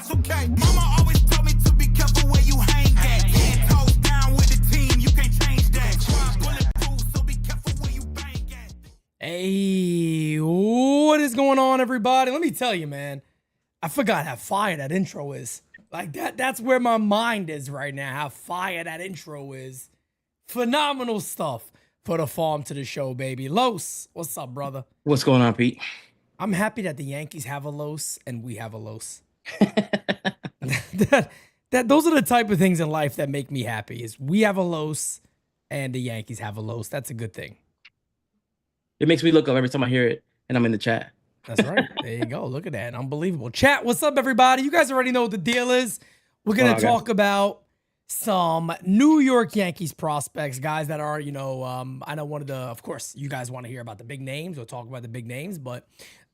that's okay. Mama always told me to be careful where you hang at. 10 toes down with the team, you can't change that. Try bulletproof, so be careful where you bang at. Hey, what is going on, everybody? Let me tell you, man. I forgot how fire that intro is. Like that's where my mind is right now. How fire that intro is. Phenomenal stuff for the farm to the show, baby. Los, what's up, brother? What's going on, Pete? I'm happy that the Yankees have a Los and we have a Los. Those are the type of things in life that make me happy. Is we have a Los and the Yankees have a Los. That's a good thing. It makes me look up every time I hear it, and I'm in the chat. That's right. There you go. Look at that. Unbelievable. Chat, what's up, everybody? You guys already know what the deal is. We're going to talk about some New York Yankees prospects, guys that are, I know of course, you guys want to hear about the big names. We'll talk about the big names, but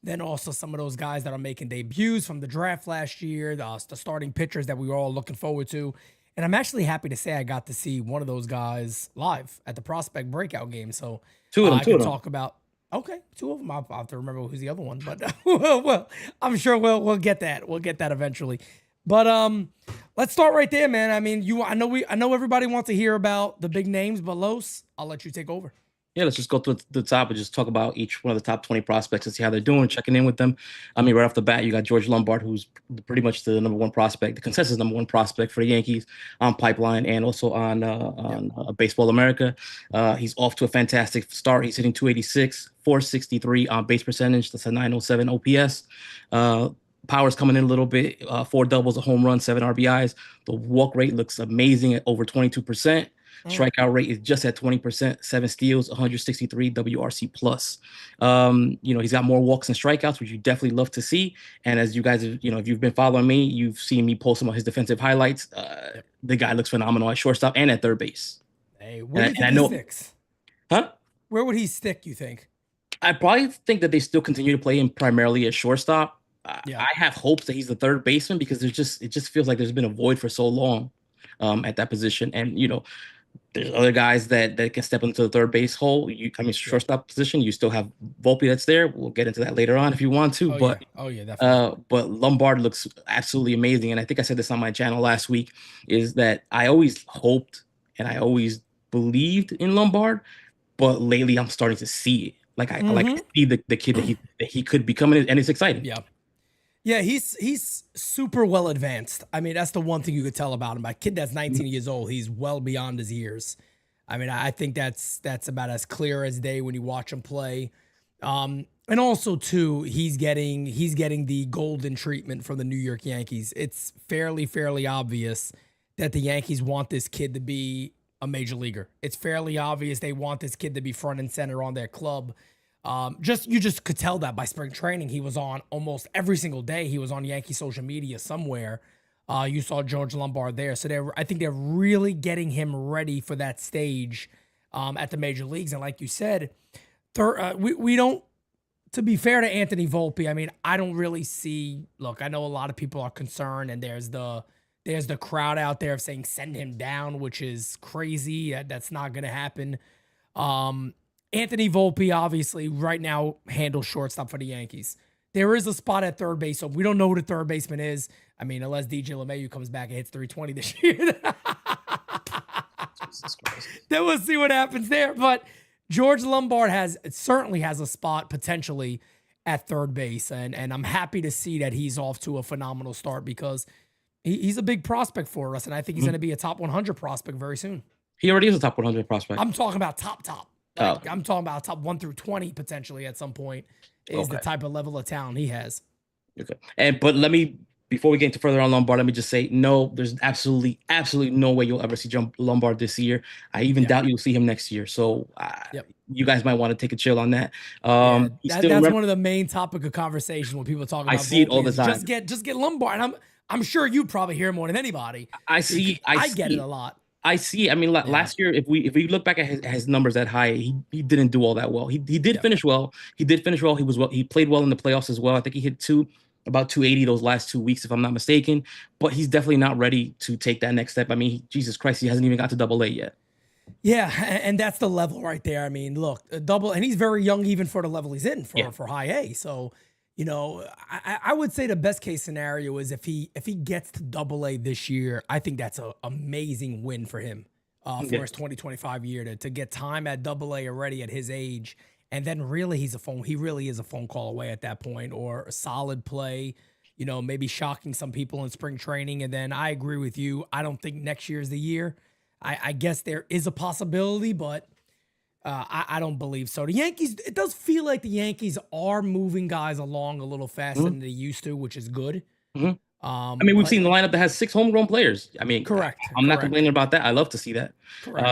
then also some of those guys that are making debuts from the draft last year, the starting pitchers that we were all looking forward to. And I'm actually happy to say I got to see one of those guys live at the prospect breakout game. So I can talk about. Okay, two of them. I'll have to remember who's the other one, but well, I'm sure we'll get that. We'll get that eventually. But let's start right there, man. I mean, I know everybody wants to hear about the big names, but Los, I'll let you take over. Yeah, let's just go to the top and just talk about each one of the top 20 prospects and see how they're doing, checking in with them. I mean, right off the bat, you got Jorb Lombard, who's pretty much the number one prospect, the consensus number one prospect for the Yankees on Pipeline and also on Baseball America. He's off to a fantastic start. He's hitting 286, 463 on base percentage. That's a 907 OPS. Power's coming in a little bit, 4 doubles, a home run, 7 RBIs. The walk rate looks amazing at over 22%. Strikeout rate is just at 20%, 7 steals, 163 WRC plus. He's got more walks and strikeouts, which you definitely love to see. And as you guys, if you've been following me, you've seen me post some of his defensive highlights. The guy looks phenomenal at shortstop and at third base. Hey, where do you think he sticks? Huh? Where would he stick, you think? I probably think that they still continue to play him primarily at shortstop. I have hopes that he's the third baseman because it just feels like there's been a void for so long at that position. And, there's other guys that can step into the third base hole. Shortstop position. You still have Volpe that's there. We'll get into that later on if you want to. Definitely. But Lombard looks absolutely amazing. And I think I said this on my channel last week, is that I always hoped and I always believed in Lombard, but lately I'm starting to see it. Like I like to see the kid that he could become, and it's exciting. Yeah. Yeah, he's super well advanced. I mean, that's the one thing you could tell about him. A kid that's 19 years old, he's well beyond his years. I mean, I think that's about as clear as day when you watch him play. And also, too, he's getting the golden treatment from the New York Yankees. It's fairly obvious that the Yankees want this kid to be a major leaguer. It's fairly obvious they want this kid to be front and center on their club. You just could tell that by spring training. He was on almost every single day. He was on Yankee social media somewhere. You saw Jorb Lombard there. So I think they're really getting him ready for that stage at the major leagues. And like you said, we don't, to be fair to Anthony Volpe, I mean, I don't really see, look, I know a lot of people are concerned and there's the crowd out there of saying send him down, which is crazy. That's not going to happen. Anthony Volpe, obviously, right now handles shortstop for the Yankees. There is a spot at third base, so we don't know who the third baseman is. I mean, unless DJ LeMahieu comes back and hits 320 this year. Then we'll see what happens there. But Jorb Lombard certainly has a spot potentially at third base, and I'm happy to see that he's off to a phenomenal start because he's a big prospect for us, and I think he's going to be a top 100 prospect very soon. He already is a top 100 prospect. I'm talking about top. I'm talking about top 1 through 20 potentially at some point is the type of level of talent he has. Okay. But before we get into further on Lombard, let me just say, no, there's absolutely no way you'll ever see Lombard this year. I even doubt you'll see him next year. So you guys might want to take a chill on that. That's one of the main topic of conversation when people talk about. I see it all the time. Just get Lombard. And I'm sure you probably hear more than anybody. I get it a lot. I see. I mean, last year, if we look back at his numbers that high, he didn't do all that well. He did finish well. He did finish well. He played well in the playoffs as well. I think he hit about 280 those last 2 weeks, if I'm not mistaken. But he's definitely not ready to take that next step. I mean, Jesus Christ, he hasn't even got to Double-A yet. Yeah, and that's the level right there. I mean, look, and he's very young even for the level he's in for high A. So I would say the best case scenario is if he gets to Double-A this year. I think that's a amazing win for him for Yeah. his 2025 year to get time at Double-A already at his age, and then really he really is a phone call away at that point, or a solid play. Maybe shocking some people in spring training, and then I agree with you. I don't think next year is the year. I guess there is a possibility, but I don't believe so. The Yankees, it does feel like the Yankees are moving guys along a little faster Mhm. than they used to, which is good. Mhm. I mean, we've But seen the lineup that has 6 homegrown players. I mean, correct, I'm not correct, complaining about that. I love to see that. correct.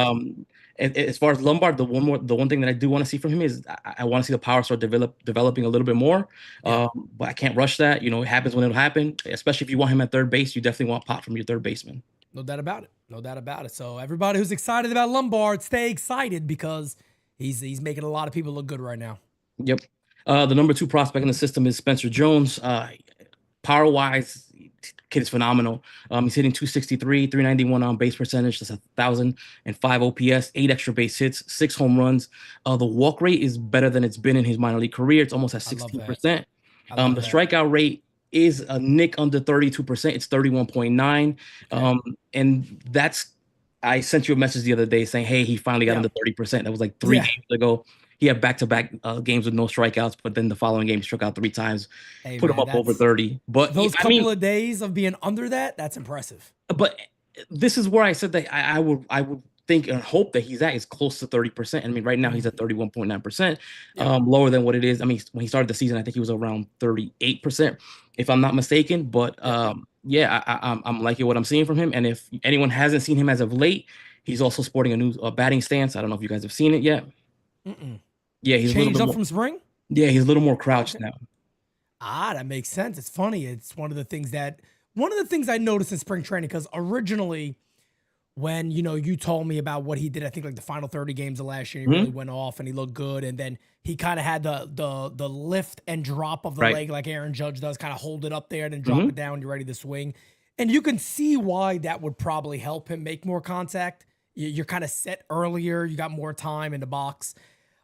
And as far as Lombard, the one thing that I do want to see from him is I want to see the power start developing a little bit more. Yeah. But I can't rush that. It happens when it'll happen. Especially if you want him at third base, you definitely want pop from your third baseman. No doubt about it. No doubt about it. So everybody who's excited about Lombard, stay excited because he's making a lot of people look good right now. Yep. The number 2 prospect in the system is Spencer Jones. Power wise, kid is phenomenal. He's hitting 263, 391 on base percentage. That's 1,005 OPS, 8 extra base hits, 6 home runs. The walk rate is better than it's been in his minor league career. It's almost at I love that. 16%. I love The that. strikeout rate is a nick under 32%. It's 31.9. And I sent you a message the other day saying, hey, he finally got Yeah. under 30%. That was like 3 Yeah. games ago. He had back-to-back games with no strikeouts, but then the following game he struck out 3 times, Hey, put him man, up over that's- 30. But Those I couple mean, of days of being under that's impressive. but this is where I said that I would think and hope that he's at is close to 30%. I mean, right now he's at 31.9%, Yeah. lower than what it is. I mean, when he started the season, I think he was around 38%, if I'm not mistaken. But yeah, I'm liking what I'm seeing from him. And if anyone hasn't seen him as of late, he's also sporting a new batting stance. I don't know if you guys have seen it yet. Yeah, he's a little Changed bit up more, from spring? yeah, he's a little more crouched Okay. now. That makes sense. It's funny. It's one of the things I noticed in spring training, because originally when you told me about what he did, I think like the final 30 games of last year, he really went off and he looked good, and then he kind of had the lift and drop of the Right. leg like Aaron Judge does, kind of hold it up there and then drop it down. You're ready to swing, and you can see why that would probably help him make more contact. You're kind of set earlier. You got more time in the box.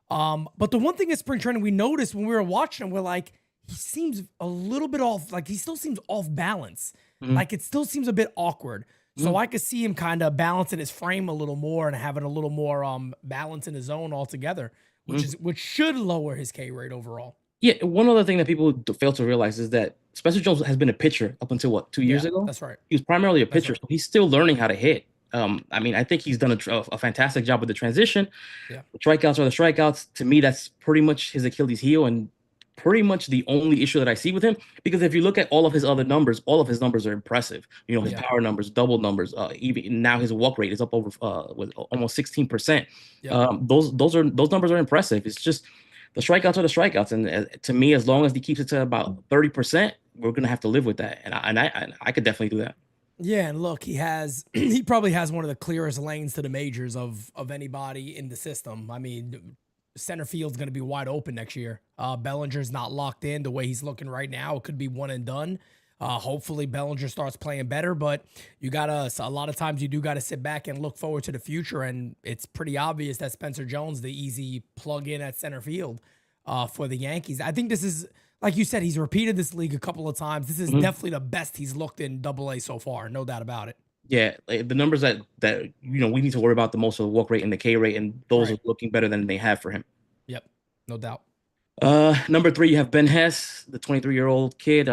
But the one thing in spring training we noticed when we were watching him, we're like, he seems a little bit off. Like he still seems off balance. Like it still seems a bit awkward. So I could see him kind of balancing his frame a little more and having a little more balance in his zone altogether, which should lower his K rate overall. Yeah, one other thing that people fail to realize is that Spencer Jones has been a pitcher up until what, 2 years Yeah, ago? that's right. He was primarily a pitcher, right. so he's still learning how to hit. I mean, I think he's done a fantastic job with the transition. Yeah. The strikeouts are the strikeouts. To me, that's pretty much his Achilles heel and pretty much the only issue that I see with him. Because if you look at all of his numbers are impressive. His Yeah. power numbers, double numbers. Even now, his walk rate is up over with almost 16%. Yeah. Those numbers are impressive. It's just the strikeouts are the strikeouts, and to me, as long as he keeps it to about 30%, we're gonna have to live with that. And I could definitely do that. Yeah, and look, he probably has one of the clearest lanes to the majors of anybody in the system. I mean, center field's going to be wide open next year. Bellinger's not locked in the way he's looking right now. It could be one and done. Hopefully Bellinger starts playing better, but a lot of times you do got to sit back and look forward to the future. And it's pretty obvious that Spencer Jones, the easy plug in at center field for the Yankees. I think this is, like you said, he's repeated this league a couple of times. This is definitely the best he's looked in Double-A so far. No doubt about it. Yeah, the numbers that we need to worry about the most are the walk rate and the K rate, and those are looking better than they have for him. Yep, no doubt. Number 3, you have Ben Hess, the 23-year-old kid.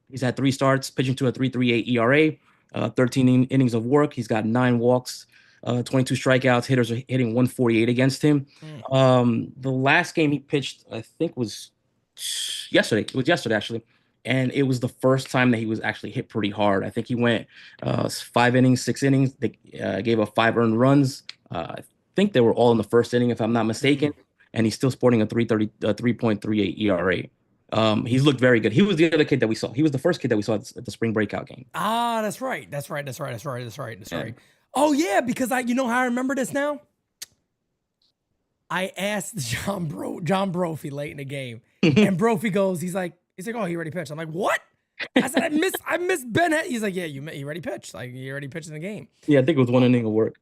He's had 3 starts, pitching to a 3.38 ERA, 13 innings of work. He's got 9 walks, 22 strikeouts. Hitters are hitting 148 against him. The last game he pitched, I think, was yesterday. It was yesterday, actually. And it was the first time that he was actually hit pretty hard. I think he went 5 innings, 6 innings. They gave up 5 earned runs. I think they were all in the first inning, if I'm not mistaken. And he's still sporting a 3.38 ERA. He's looked very good. He was the other kid that we saw. He was the first kid that we saw at the spring breakout game. That's right. That's right. Oh yeah, because how I remember this now? I asked John Brophy late in the game, and Brophy goes, he's like, oh, he already pitched. I'm like, what? I said, I missed Ben. He's like, yeah, you already pitched. Like, you already pitched in the game. Yeah, I think it was 1 inning of work.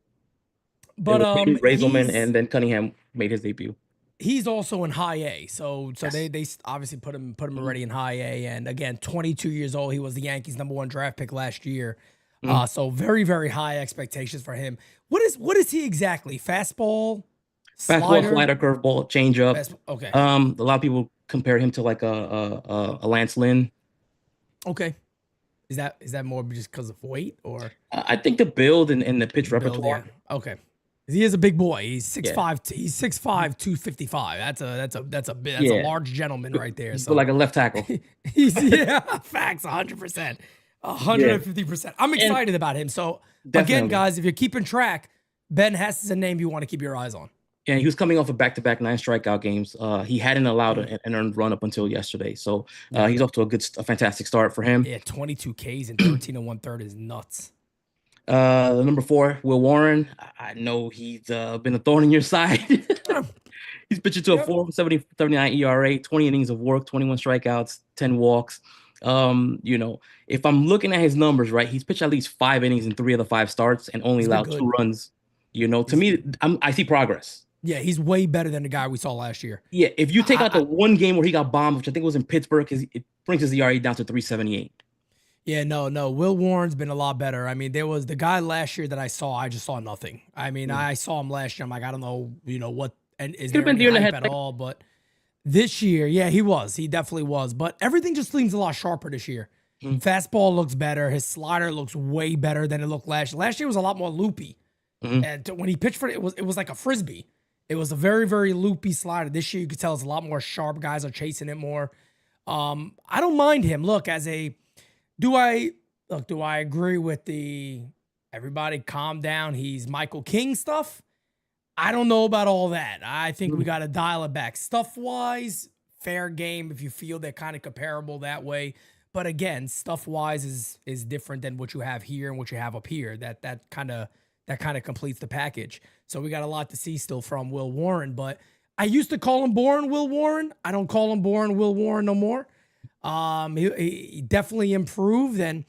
But Raiselman and then Cunningham made his debut. he's also in high A. So they obviously put him already in high A. And again, 22 years old. He was the Yankees' #1 draft pick last year. So very, very high expectations for him. What is he exactly? Fastball, Fastball, slider, curveball, changeup. Okay. A lot of people compare him to like a Lance Lynn. Okay. Is that more just because of weight or? I think the build and the pitch repertoire. Yeah. Okay. He is a big boy. He's 6'5". He's 6'5", 255. That's a large gentleman right there. So like a left tackle. He's facts 100%. 150%. I'm excited about him. So again, guys, if you're keeping track, Ben Hess is a name you want to keep your eyes on. Yeah, he was coming off of back-to-back 9 strikeout games. He hadn't allowed an earned run up until yesterday. So he's off to a fantastic start for him. Yeah, 22 Ks and 13 1/3 is nuts. The number 4, Will Warren. I know he's been a thorn in your side. He's pitching to a 4.79 ERA, 20 innings of work, 21 strikeouts, 10 walks. If I'm looking at his numbers, right, he's pitched at least 5 innings in 3 of the 5 starts and only allowed 2 runs. To me, I see progress. Yeah, he's way better than the guy we saw last year. Yeah, if you take out the one game where he got bombed, which I think was in Pittsburgh, because it brings his ERA down to 3.78. Yeah, no. Will Warren's been a lot better. I mean, there was the guy last year that I just saw nothing. I mean, I saw him last year. I'm like, I don't know, what, and is there any hype at all? But this year, yeah, he was. He definitely was. But everything just seems a lot sharper this year. Fastball looks better. His slider looks way better than it looked last year. Last year was a lot more loopy. And when he pitched for it, it was like a frisbee. It was a very, very loopy slider. This year, you could tell it's a lot more sharp. Guys are chasing it more. I don't mind him. Look, do I agree with the everybody calm down, he's Michael King stuff? I don't know about all that. I think we got to dial it back. Stuff-wise, fair game if you feel they're kind of comparable that way. But again, stuff-wise is different than what you have here and what you have up here. That kind of completes the package. So we got a lot to see still from Will Warren. But I used to call him Boring Will Warren. I don't call him Boring Will Warren no more. He definitely improved. And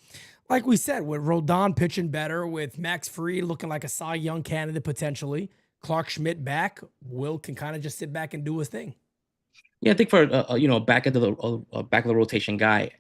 like we said, with Rodon pitching better, with Max Fried looking like a Cy Young candidate potentially, Clark Schmidt back, Will can kind of just sit back and do his thing. Yeah, I think for back of the rotation guy,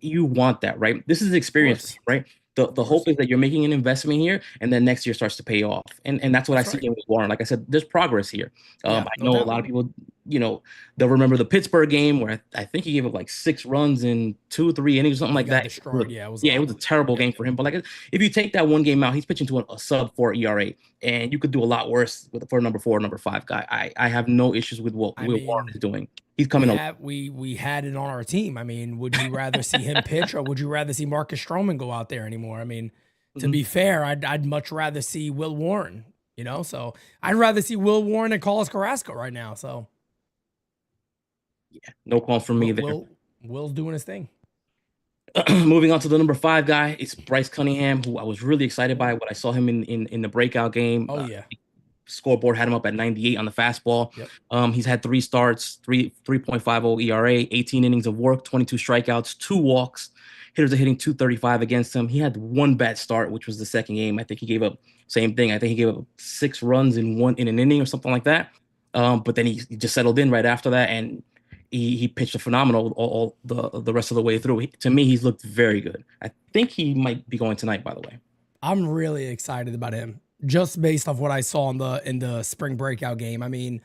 you want that, right? This is experience, right? The hope is that you're making an investment here, and then next year starts to pay off. And that's what I see with Warren. Like I said, there's progress here. I know a lot of people, they'll remember the Pittsburgh game where I think he gave up like 6 runs in 2 or 3 innings or something like that. Destroyed. Yeah, it was a terrible game for him. But like, if you take that one game out, he's pitching to a sub-4 ERA, and you could do a lot worse for number 4, number 5 guy. I have no issues with what Will Warren is doing. He's coming up. We had it on our team. I mean, would you rather see him pitch or would you rather see Marcus Stroman go out there anymore? I mean, to be fair, I'd much rather see Will Warren, So I'd rather see Will Warren and Carlos Carrasco right now. So yeah, no call from me there. Will's doing his thing. Moving on to the number 5 guy, it's Bryce Cunningham, who I was really excited by when I saw him in the breakout game. Oh yeah. Scoreboard had him up at 98 on the fastball. Yep. He's had 3 starts, 3.50 ERA, 18 innings of work, 22 strikeouts, 2 walks. Hitters are hitting 235 against him. He had 1 bad start, which was the second game. I think he gave up same thing. I think he gave up 6 runs in an inning or something like that. But then he just settled in right after that, and he pitched a phenomenal all the rest of the way through. To me, he's looked very good. I think he might be going tonight, by the way. I'm really excited about him. Just based off what I saw in the spring breakout game. I mean,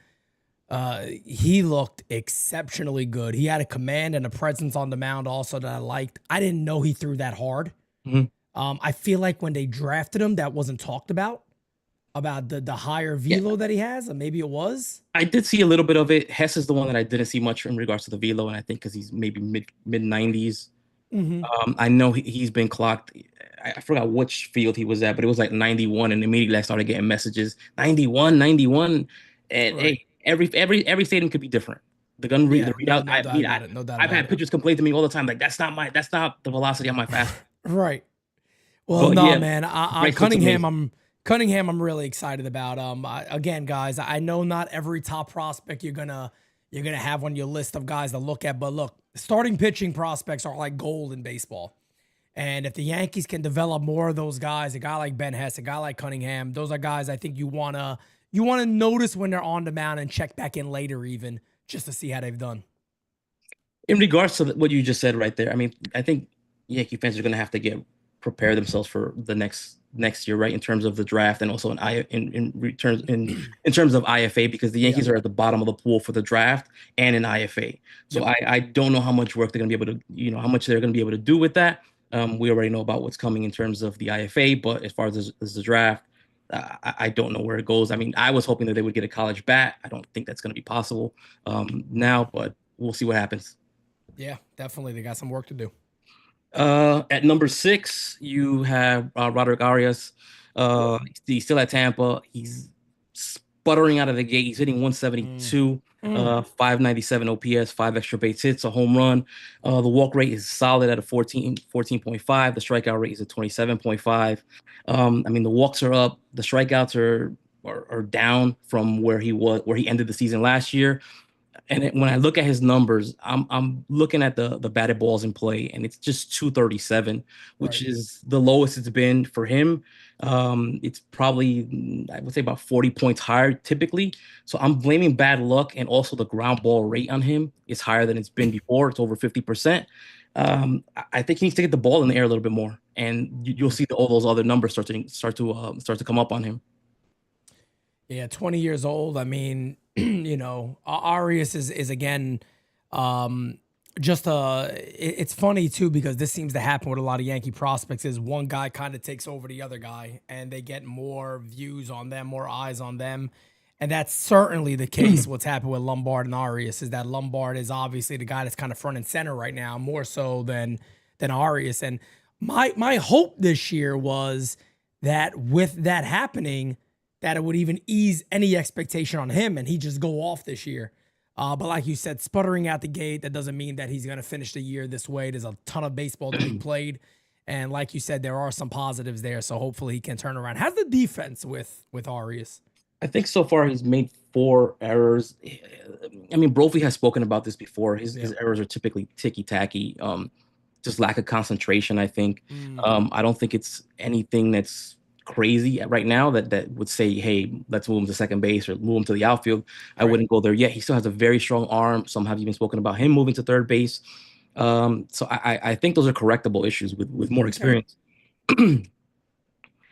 he looked exceptionally good. He had a command and a presence on the mound also that I liked. I didn't know he threw that hard. I feel like when they drafted him, that wasn't talked about the higher velo that he has, or maybe it was. I did see a little bit of it. Hess is the one that I didn't see much in regards to the velo, and I think because he's maybe mid 90s. I know he's been clocked. I forgot which field he was at, but it was like 91, and immediately I started getting messages 91, and hey, every stadium could be different. The gun read, the readout. No doubt. I've had pitchers complain to me all the time, like that's not the velocity on my fast. Right. Well, man. Cunningham, I'm really excited about. Again, guys, I know not every top prospect you're gonna have on your list of guys to look at, but look, starting pitching prospects are like gold in baseball. And if the Yankees can develop more of those guys, a guy like Ben Hess, a guy like Cunningham, those are guys I think you wanna you want to notice when they're on the mound and check back in later, even just to see how they've done. In regards to what you just said right there, I mean, I think Yankee fans are going to have to prepare themselves for the next year, right? In terms of the draft and also in terms of IFA, because the Yankees are at the bottom of the pool for the draft and in IFA. So I don't know how much work they're going to be able to, how much they're going to be able to do with that. We already know about what's coming in terms of the IFA, but as far as the draft, I don't know where it goes. I mean, I was hoping that they would get a college bat. I don't think that's going to be possible now, but we'll see what happens. Yeah, definitely. They got some work to do. At number 6, you have Roderick Arias. He's still at Tampa. He's sputtering out of the gate. He's hitting 172, 597 OPS, 5 extra base hits, a home run. The walk rate is solid at a 14.5. The strikeout rate is at 27.5. I mean, the walks are up. The strikeouts are down from where he ended the season last year. And when I look at his numbers, I'm looking at the batted balls in play, and it's just 237, which is the lowest it's been for him. It's probably, I would say, about 40 points higher typically. So I'm blaming bad luck, and also the ground ball rate on him is higher than it's been before. It's over 50%. I think he needs to get the ball in the air a little bit more, and you'll see all those other numbers start to come up on him. Yeah, 20 years old. I mean, Arias is again, it's funny too, because this seems to happen with a lot of Yankee prospects is one guy kind of takes over the other guy and they get more views on them, more eyes on them. And that's certainly the case. What's happened with Lombard and Arias is that Lombard is obviously the guy that's kind of front and center right now, more so than Arias. And my hope this year was that with that happening, that it would even ease any expectation on him and he just go off this year. But like you said, sputtering out the gate, that doesn't mean that he's going to finish the year this way. There's a ton of baseball to be played. And like you said, there are some positives there. So hopefully he can turn around. How's the defense with Arias? I think so far he's made 4 errors. I mean, Brophy has spoken about this before. His errors are typically ticky-tacky, just lack of concentration, I think. I don't think it's anything that's crazy right now that would say, hey, let's move him to second base or move him to the outfield. I wouldn't go there yet. He still has a very strong arm. Some have even spoken about him moving to third base. So I think those are correctable issues with more experience.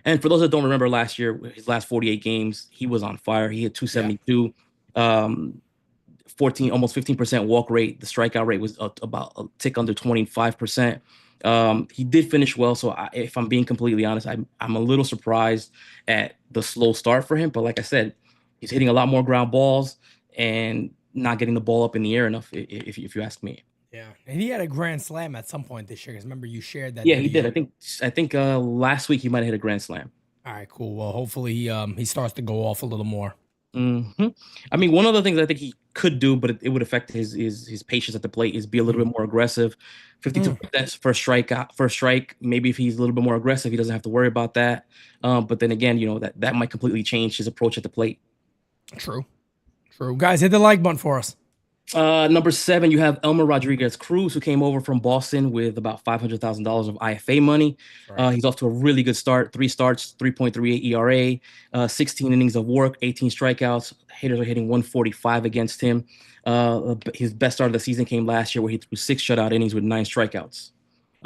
And for those that don't remember last year, his last 48 games, he was on fire. He hit 272, almost 15% walk rate. The strikeout rate was about a tick under 25%. He did finish well, so if I'm being completely honest, I'm a little surprised at the slow start for him. But like I said, he's hitting a lot more ground balls and not getting the ball up in the air enough, if you ask me. Yeah, and he had a grand slam at some point this year. Because remember, you shared that. Yeah, he did. I think last week he might have hit a grand slam. All right, cool. Well, hopefully he starts to go off a little more. I mean, one of the things I think he could do, but it would affect his patience at the plate, is be a little bit more aggressive. 52% first strike. Maybe if he's a little bit more aggressive, he doesn't have to worry about that. But then again, that might completely change his approach at the plate. True. Guys, hit the like button for us. Number 7, you have Elmer Rodriguez Cruz, who came over from Boston with about $500,000 of IFA money. Right. He's off to a really good start. 3 starts, 3.38 ERA, 16 innings of work, 18 strikeouts. Hitters are hitting 145 against him. His best start of the season came last year, where he threw 6 shutout innings with 9 strikeouts.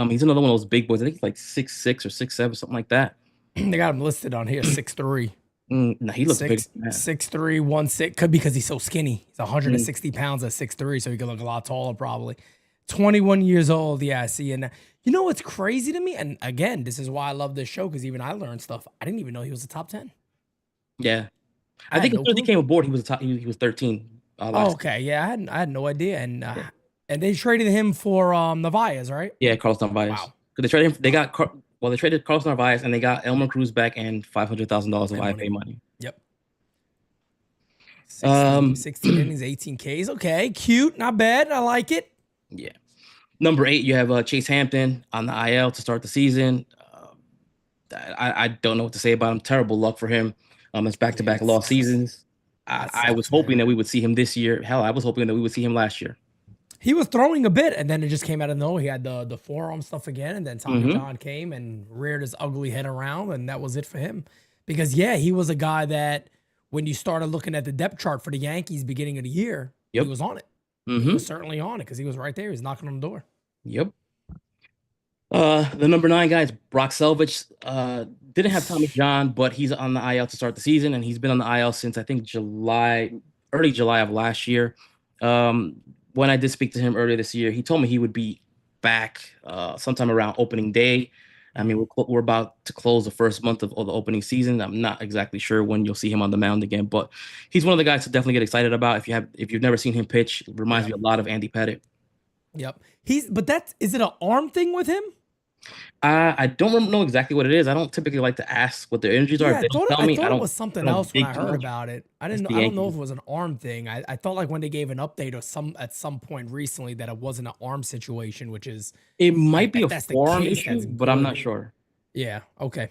He's another one of those big boys. I think he's like 6'6" or 6'7", something like that. They got him listed on here, 6'3". No, he looks big. 6'3", 1/6. Could be because he's so skinny. He's 160 pounds at 6'3", so he could look a lot taller probably. 21 years old. Yeah, I see. And you know what's crazy to me? And again, this is why I love this show, because even I learned stuff. I didn't even know he was a top 10. Yeah. I think as he came aboard, he was 13. Okay. Yeah, I had no idea. And they traded him for Narvaez, right? Yeah, Carlos Narvaez. Wow. Because they traded him. They traded Carlos Narvaez, and they got Elmer Cruz back and $500,000 of IFA money. Yep. 16 innings, 18 Ks. Okay, cute, not bad. I like it. Yeah. Number 8, you have Chase Hampton on the IL to start the season. I don't know what to say about him. Terrible luck for him. It's back-to-back lost seasons. I was hoping that we would see him this year. Hell, I was hoping that we would see him last year. He was throwing a bit, and then it just came out of nowhere. He had the forearm stuff again, and then Tommy John came and reared his ugly head around, and that was it for him. Because, yeah, he was a guy that when you started looking at the depth chart for the Yankees beginning of the year, Yep. he was on it. He Mm-hmm. was certainly on it because he was right there. He was knocking on the door. Yep. The number 9 guy is Brock Selvich. Didn't have Tommy John, but he's on the IL to start the season, and he's been on the IL since I think early July of last year. When I did speak to him earlier this year, he told me he would be back sometime around opening day. I mean, we're about to close the first month of the opening season. I'm not exactly sure when you'll see him on the mound again, but he's one of the guys to definitely get excited about. If you've never seen him pitch, it reminds me a lot of Andy Pettitte. Yep. Is it an arm thing with him? I don't know exactly what it is. I don't typically like to ask what their injuries are. Yeah, If they don't tell me, I I thought don't. it was something I don't else when dig I too heard much. about it. I That's don't the know Yankees. if it was an arm thing. I thought like when they gave an update or at some point recently that it wasn't an arm situation, which is It might be if a that's the forearm case, issue, that's but I'm not good. sure. Yeah, okay.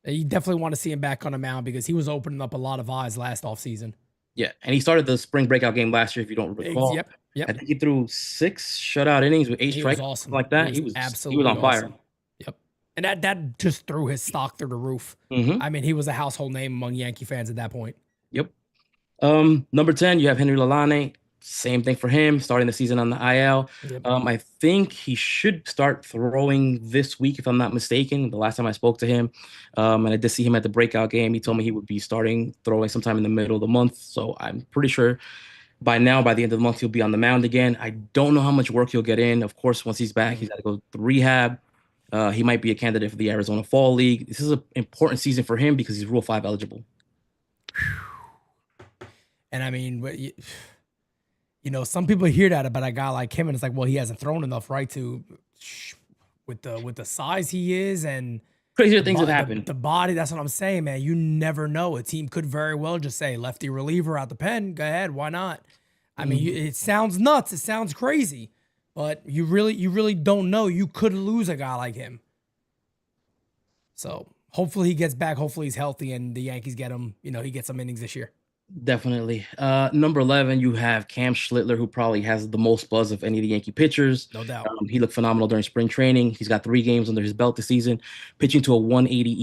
You definitely want to see him back on the mound because he was opening up a lot of eyes last offseason. Yeah, and he started the spring breakout game last year, if you don't recall. Yep. I think he threw 6 shutout innings with 8 He was strikeouts, awesome. something like that. He was absolutely on fire. awesome. Yep. And that just threw his stock through the roof. Mm-hmm. I mean, he was a household name among Yankee fans at that point. Yep. Number 10, you have Henry Lalane. Same thing for him, starting the season on the IL. Yep. I think he should start throwing this week, if I'm not mistaken. The last time I spoke to him, and I did see him at the breakout game, he told me he would be starting throwing sometime in the middle of the month. So I'm pretty sure by the end of the month, he'll be on the mound again. I don't know how much work he'll get in. Of course, once he's back, he's got to go to rehab. He might be a candidate for the Arizona Fall League. This is an important season for him because he's Rule 5 eligible. And I mean, some people hear that about a guy like him, and it's like, well, he hasn't thrown enough, right? With the size he is and crazier things have happened. The body, that's what I'm saying, man. You never know. A team could very well just say lefty reliever out the pen. Go ahead, why not? I mean, it sounds nuts. It sounds crazy, but you really don't know. You could lose a guy like him. So hopefully he gets back. Hopefully he's healthy, and the Yankees get him. He gets some innings this year. Definitely. Number 11, you have Cam Schlittler, who probably has the most buzz of any of the Yankee pitchers. No doubt. He looked phenomenal during spring training. He's got 3 games under his belt this season, pitching to a 1.80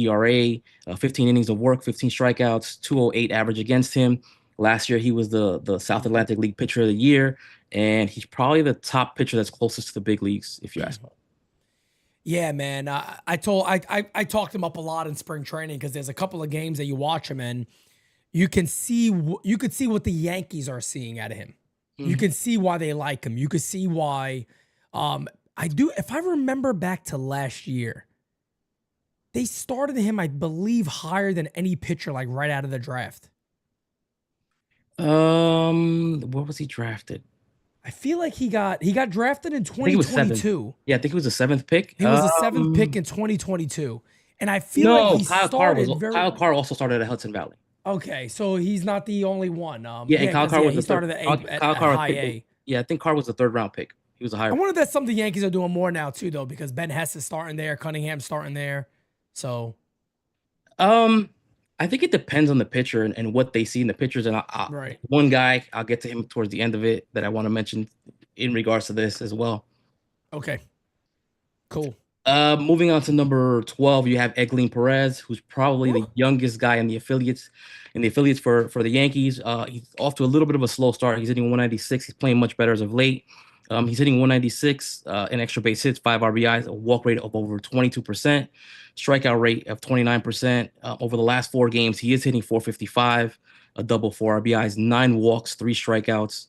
ERA, 15 innings of work, 15 strikeouts, 2.08 average against him. Last year, he was the South Atlantic League Pitcher of the Year, and he's probably the top pitcher that's closest to the big leagues, if you ask me. Yeah, man. I talked him up a lot in spring training because there's a couple of games that you watch him and you could see what the Yankees are seeing out of him. Mm-hmm. You can see why they like him. You can see why. If I remember back to last year, they started him, I believe, higher than any pitcher, like right out of the draft. What was he drafted? I feel like he got drafted in 2022. Yeah, I think he was the 7th pick. He was the 7th pick in 2022, and I feel like he Kyle Carr also started at Hudson Valley. Okay, so he's not the only one. And Kyle Carr was he started at high A. Yeah, I think Carr was the 3rd round pick. He was a higher. I wonder if that's something the Yankees are doing more now too, though, because Ben Hess is starting there, Cunningham's starting there. So, I think it depends on the pitcher and what they see in the pitchers. And right, one guy, I'll get to him towards the end of it, that I want to mention in regards to this as well. Okay, cool. Moving on to number 12, you have Egleen Perez, who's probably the youngest guy in the affiliates for the Yankees. He's off to a little bit of a slow start. He's hitting 196. He's playing much better as of late. He's hitting 196 in extra base hits, 5 RBIs, a walk rate of over 22%, strikeout rate of 29%. Over the last 4 games, he is hitting 455, a double, 4 RBIs, 9 walks, 3 strikeouts.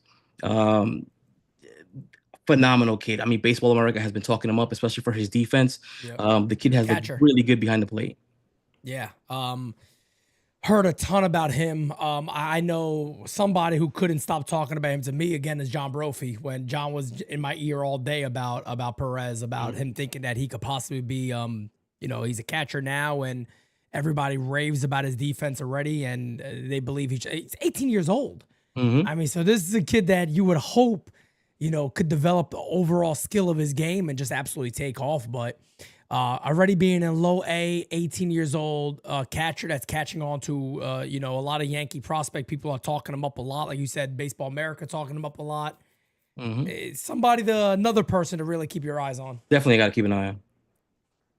Phenomenal kid. I mean, Baseball America has been talking him up, especially for his defense. Yep. The kid has looked really good behind the plate. Yeah. Heard a ton about him. I know somebody who couldn't stop talking about him to me again is John Brophy. When John was in my ear all day about Perez, about him thinking that he could possibly be, he's a catcher now, and everybody raves about his defense already, and they believe he's 18 years old. Mm-hmm. I mean, so this is a kid that you would hope, could develop the overall skill of his game and just absolutely take off. But already being in low A, 18 years old, catcher that's catching on to, a lot of Yankee prospect people are talking him up a lot. Like you said, Baseball America talking him up a lot. Mm-hmm. It's another person to really keep your eyes on. Definitely got to keep an eye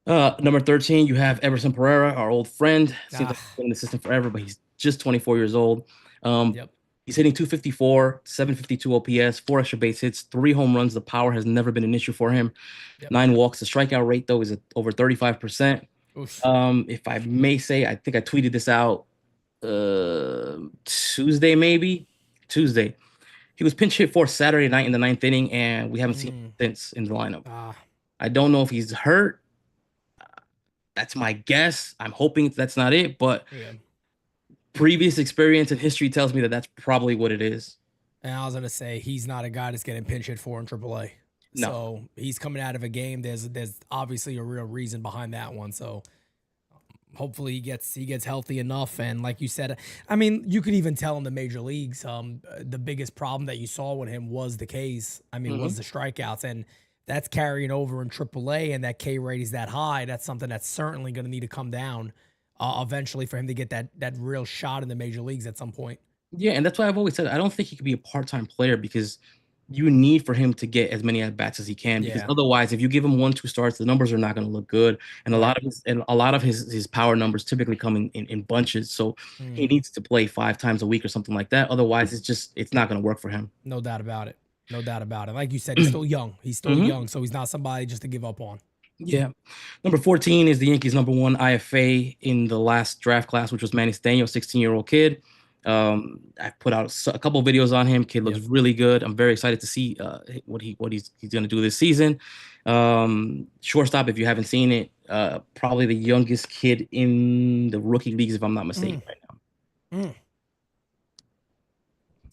on. Number 13, you have Everson Pereira, our old friend. Seems like he's been in the system forever, but he's just 24 years old. Yep. He's hitting 254, 752 OPS, 4 extra base hits, 3 home runs. The power has never been an issue for him. Yep. 9 walks. The strikeout rate, though, is at over 35%. Oof. If I may say, I think I tweeted this out Tuesday, maybe. Tuesday. He was pinch hit for Saturday night in the 9th inning, and we haven't seen him since in the lineup. I don't know if he's hurt. That's my guess. I'm hoping that's not it, but previous experience and history tells me that that's probably what it is. And I was going to say, he's not a guy that's getting pinch hit for in AAA. No. So he's coming out of a game. There's obviously a real reason behind that one. So hopefully he gets healthy enough. And like you said, I mean, you could even tell in the major leagues, the biggest problem that you saw with him was the Ks. I mean, was the strikeouts, and that's carrying over in AAA. And that K rate is that high. That's something that's certainly going to need to come down eventually for him to get that real shot in the major leagues at some point. Yeah, and that's why I've always said I don't think he could be a part-time player, because you need for him to get as many at bats as he can, because otherwise, if you give him 1-2 starts, the numbers are not going to look good, and a lot of his power numbers typically come in bunches. So he needs to play 5 times a week or something like that. Otherwise, it's not going to work for him. No doubt about it. No doubt about it. Like you said, he's still young. He's still young, so he's not somebody just to give up on. Yeah. Number 14 is the Yankees' #1 IFA in the last draft class, which was Manny Steno, 16-year-old kid. I put out a couple videos on him. Kid looks really good. I'm very excited to see what he's going to do this season. Shortstop, if you haven't seen it, probably the youngest kid in the rookie leagues, if I'm not mistaken, right now.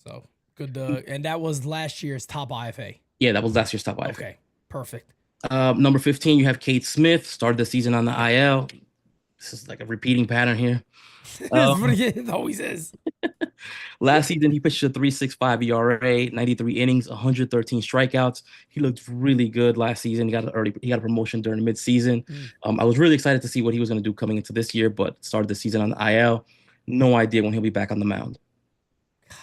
So good. And that was last year's top IFA. Yeah, that was last year's top IFA. Okay, perfect. Number 15, you have Cade Smith. Started the season on the IL. This is like a repeating pattern here. That's what it always is. Last season, he pitched a 3.65 ERA, 93 innings, 113 strikeouts. He looked really good last season. He got a promotion during midseason. I was really excited to see what he was going to do coming into this year, but started the season on the IL. No idea when he'll be back on the mound. God,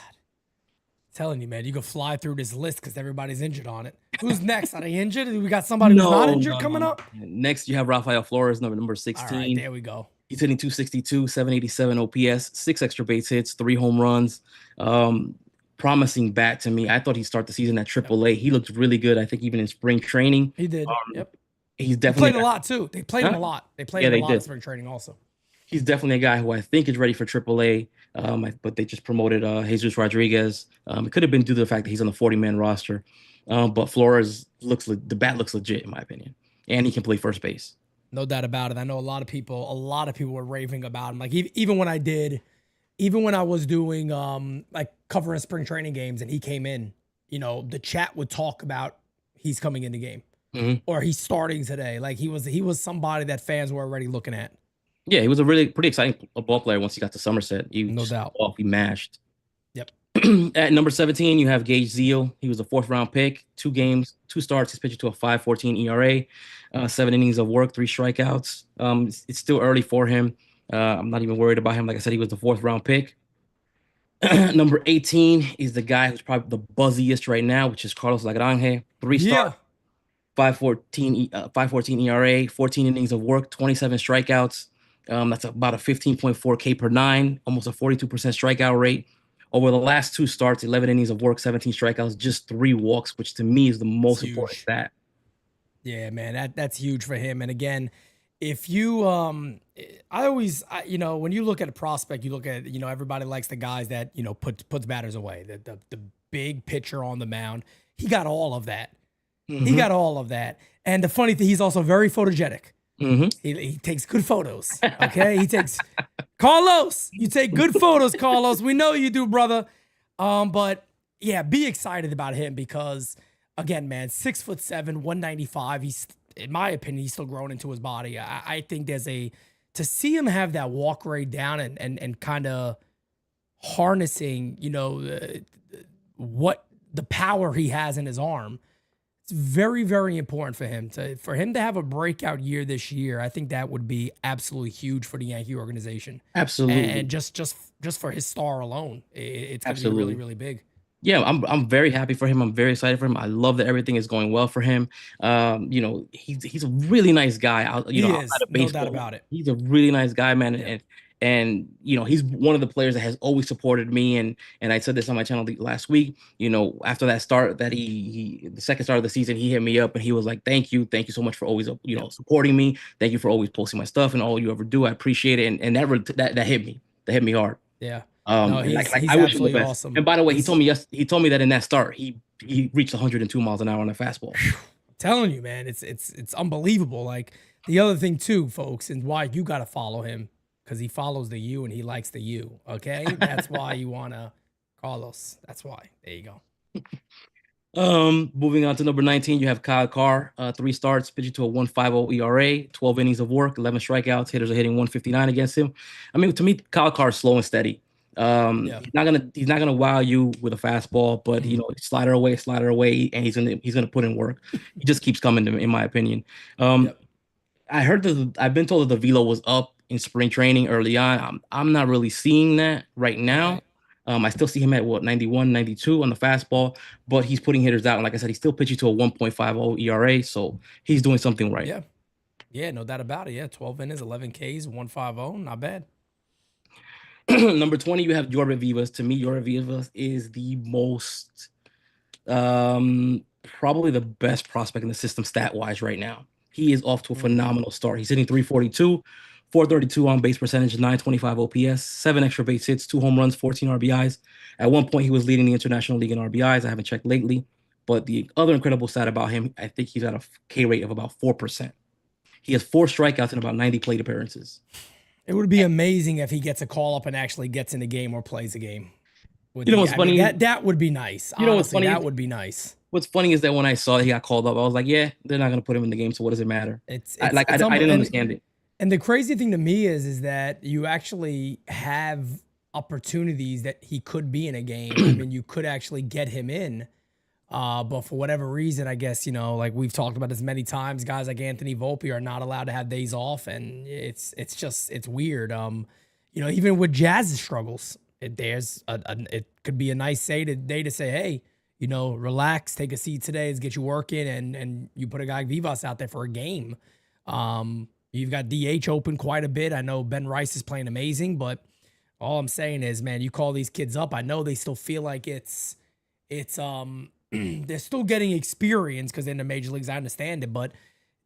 telling you, man, you can fly through this list because everybody's injured on it. Who's next? Are they injured? We got somebody who's not injured coming up? Next, you have Rafael Flores, number 16. All right, there we go. He's hitting 262, 787 OPS, 6 extra base hits, 3 home runs. Promising bat to me. I thought he'd start the season at AAA. He looked really good. I think even in spring training. He did. He's definitely played a lot too. They played him a lot. They played him a lot in spring training also. He's definitely a guy who I think is ready for AAA. But they just promoted Jesus Rodriguez. It could have been due to the fact that he's on the 40-man roster. But Flores the bat looks legit in my opinion, and he can play first base. No doubt about it. I know a lot of people were raving about him. Like even when I was doing like covering spring training games and he came in, the chat would talk about he's coming in the game or he's starting today. Like he was somebody that fans were already looking at. Yeah, he was a pretty exciting ball player once he got to Somerset. No doubt. He mashed. Yep. At number 17, you have Gage Zeal. He was a 4th-round pick, 2 games, 2 starts. He's pitching to a 5.14 ERA, 7 innings of work, 3 strikeouts. It's still early for him. I'm not even worried about him. Like I said, he was the 4th-round pick. Number 18 is the guy who's probably the buzziest right now, which is Carlos Lagrange. 3 starts, 5.14 ERA, 14 innings of work, 27 strikeouts. That's about a 15.4 K per 9, almost a 42% strikeout rate. Over the last 2 starts, 11 innings of work, 17 strikeouts, just 3 walks, which to me is the most important stat. Yeah, man, that's huge for him. And again, if you, when you look at a prospect, you look at, everybody likes the guys that, puts batters away. The big pitcher on the mound. He got all of that. He got all of that. And the funny thing, he's also very photogenic. He takes good photos. Okay, he takes Carlos. You take good photos, Carlos. We know you do, brother. But yeah, be excited about him because again, man, 6'7", 195. He's, in my opinion, he's still growing into his body. I think to see him have that walk rate down and kind of harnessing, what the power he has in his arm. Very, very important for him to have a breakout year this year. I think that would be absolutely huge for the Yankee organization. Absolutely, and just for his star alone, it's going to be really, really big. Yeah, I'm very happy for him. I'm very excited for him. I love that everything is going well for him. He's a really nice guy. He is, no doubt about it. He's a really nice guy, man. And And he's one of the players that has always supported me. And I said this on my channel last week. After that start that the second start of the season, he hit me up and he was like, thank you so much for always supporting me. Thank you for always posting my stuff and all you ever do. I appreciate it. And that hit me. That hit me hard. Yeah. No, he's I wish him the absolutely best. awesome. And by the way, he told me that in that start he reached 102 miles an hour on a fastball. I'm telling you, man, it's unbelievable. Like the other thing too, folks, and why you got to follow him, because he follows the U and he likes the U. Okay, that's why you wanna Carlos. That's why. There you go. Moving on to number 19, you have Kyle Carr. 3 starts, pitching to a 1.50 ERA, 12 innings of work, 11 strikeouts. Hitters are hitting 159 against him. I mean, to me, Kyle Carr is slow and steady. He's not gonna wow you with a fastball, but slider away, and he's gonna put in work. He just keeps coming to me, in my opinion. I've been told that the velo was up in spring training early on. I'm not really seeing that right now. I still see him at 91, 92 on the fastball, but he's putting hitters out. And like I said, he's still pitching to a 1.50 ERA, so he's doing something right. Yeah, no doubt about it. Yeah, 12 innings, 11 Ks, 150, not bad. Number 20, you have Jorb Vivas. To me, Jorb Vivas is the most, probably the best prospect in the system stat-wise right now. He is off to a phenomenal start. He's hitting 342, 432 on base percentage, 925 OPS, 7 extra base hits, 2 home runs, 14 RBIs. At one point, he was leading the International League in RBIs. I haven't checked lately. But the other incredible stat about him, I think he's at a K rate of about 4%. He has 4 strikeouts in about 90 plate appearances. It would be amazing if he gets a call up and actually gets in the game or plays a game. What's funny? That would be nice. Honestly, what's funny? That would be nice. What's funny is that when I saw that he got called up, I was like, yeah, they're not going to put him in the game, so what does it matter? I didn't understand it. And the crazy thing to me is that you actually have opportunities that he could be in a game. I mean, you could actually get him in. But for whatever reason, I guess, like we've talked about this many times, guys like Anthony Volpe are not allowed to have days off. And it's weird. Even with Jazz's struggles, it could be a nice day to say, hey, relax, take a seat today, let's get you working. And you put a guy like Vivas out there for a game. You've got DH open quite a bit. I know Ben Rice is playing amazing, but all I'm saying is, man, you call these kids up. I know they still feel like it's they're still getting experience because they're in the major leagues. I understand it, but